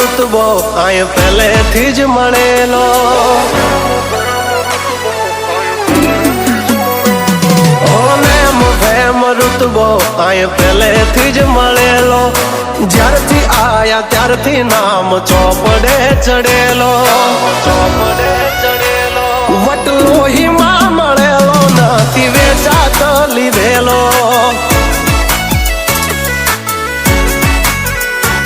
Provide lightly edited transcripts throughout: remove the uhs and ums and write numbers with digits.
रुतबो आय पहलेथी ज मळेलो। रुतबो आय पहलेथी ज मळेलो। ज्यारथी आया त्यारथी नाम चौपड़े चढ़ेलो। वटलो ही मां मळेलो नथी वेचात लीधेलो।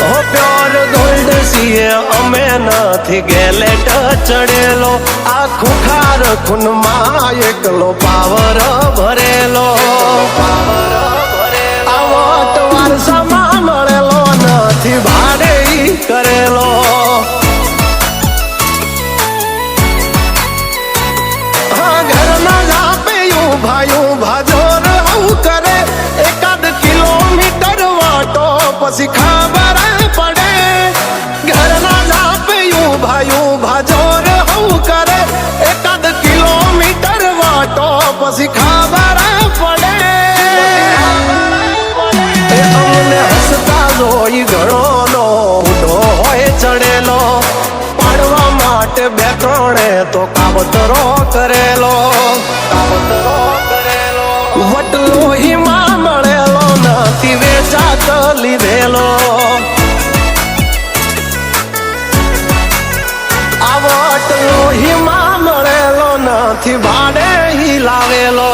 ओ प्योर गोल्ड सीए अमे नथी गैलेट चढ़ेलो। आ खुखार खून मां एकलो पावर भरेलो। आवट वारसा मां मळेलो नथी भाड़े करेलो। हाँ घर ना जापे यूं भाजोर हऊ करे। एकाद किलोमीटर वाटो पसी खबर पड़े। घर ना जापे यूं भाजोर हऊ करे। एकाद किलोमीटर वाटो पसी खबर पड़े। अमने हसता जोई घणो नो उडो होय चढ़ेलो। पाड़वा माटे बे त्रणें तो कावतरो करेलो। वटलो ही मां मळेलो नथी वेचात लीधेलो। आ वटलो ही मां मळेलो नथी भाड़े ही लावेलो।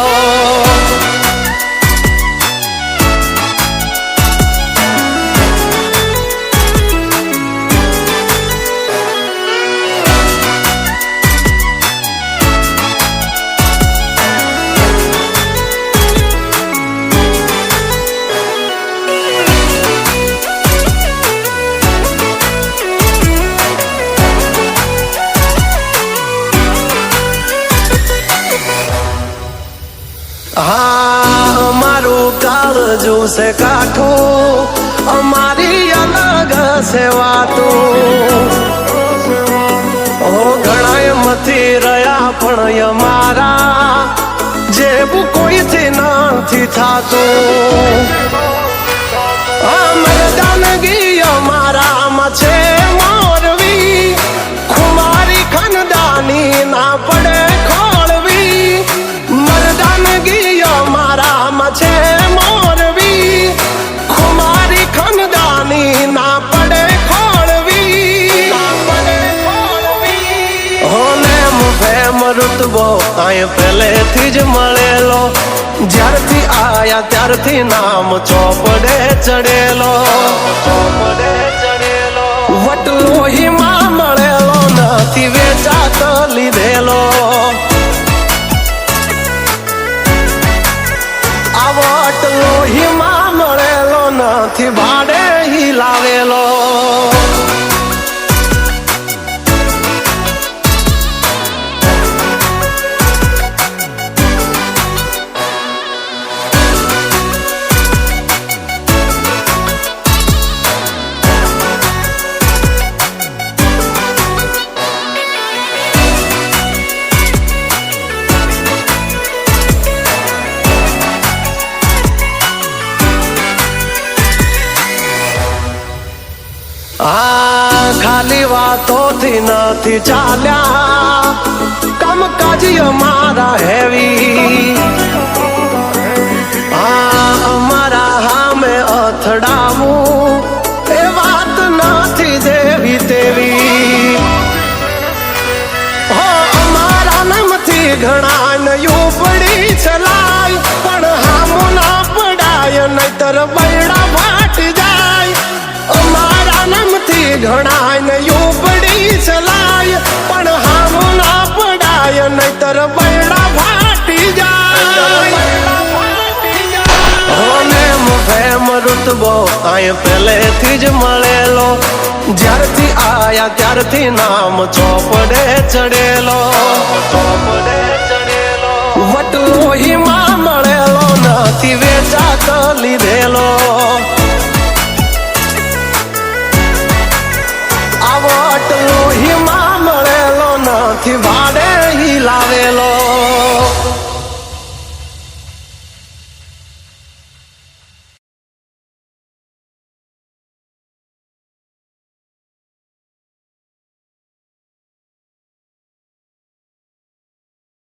हाँ अमारू काळजू से काठू अमारी अलग से वातू। ओ घणाय मथी रया पण अमारा जेवू कोईथी नथी थातू। मर्दानगी अमारा में छे मोरवी। खुमारी खानदानी ना पड़े खोलवी। मर्दानगी अमारा में छे मोरवी। खुमारी खानदानी ना पड़े खोलवी। होने मुफेम रुतबो आय पहलेथी ज मळेलो। ज्यारथी आया त्यारथी नाम चौपड़े चढ़ेलो। वटलो ही मां मळेलो नथी वेचात लीधेलो। आ वटलो ही मां मळेलो नथी भाड़े ही लावेलो। खाली वातों थी नथी चाल्या। कम काज अमारा हेवी। अमारा हाँ में अथड़ावू ए बात नथी देवी तेवी। हो अमारा नमथी घणा नयू पड़ी चलाय। पण हामो ना पड़ाय नहीतर बैड़ा फाट जाय। अमारा नमथी घणा नयू पड़ी चलाय। पण हामो ना पड़ाय नहीतर बैड़ा फाटी जाय। होने मुफेम रुतबो आय पहलेथी ज मळेलो। ज्यारथी आया त्यारथी नाम चौपड़े चढ़ेलो। वटलो ही मां मळेलो नथी वेचात लीधेलो। आ वटलो ही मां मळेलो नथी भाड़े ही लावेलो।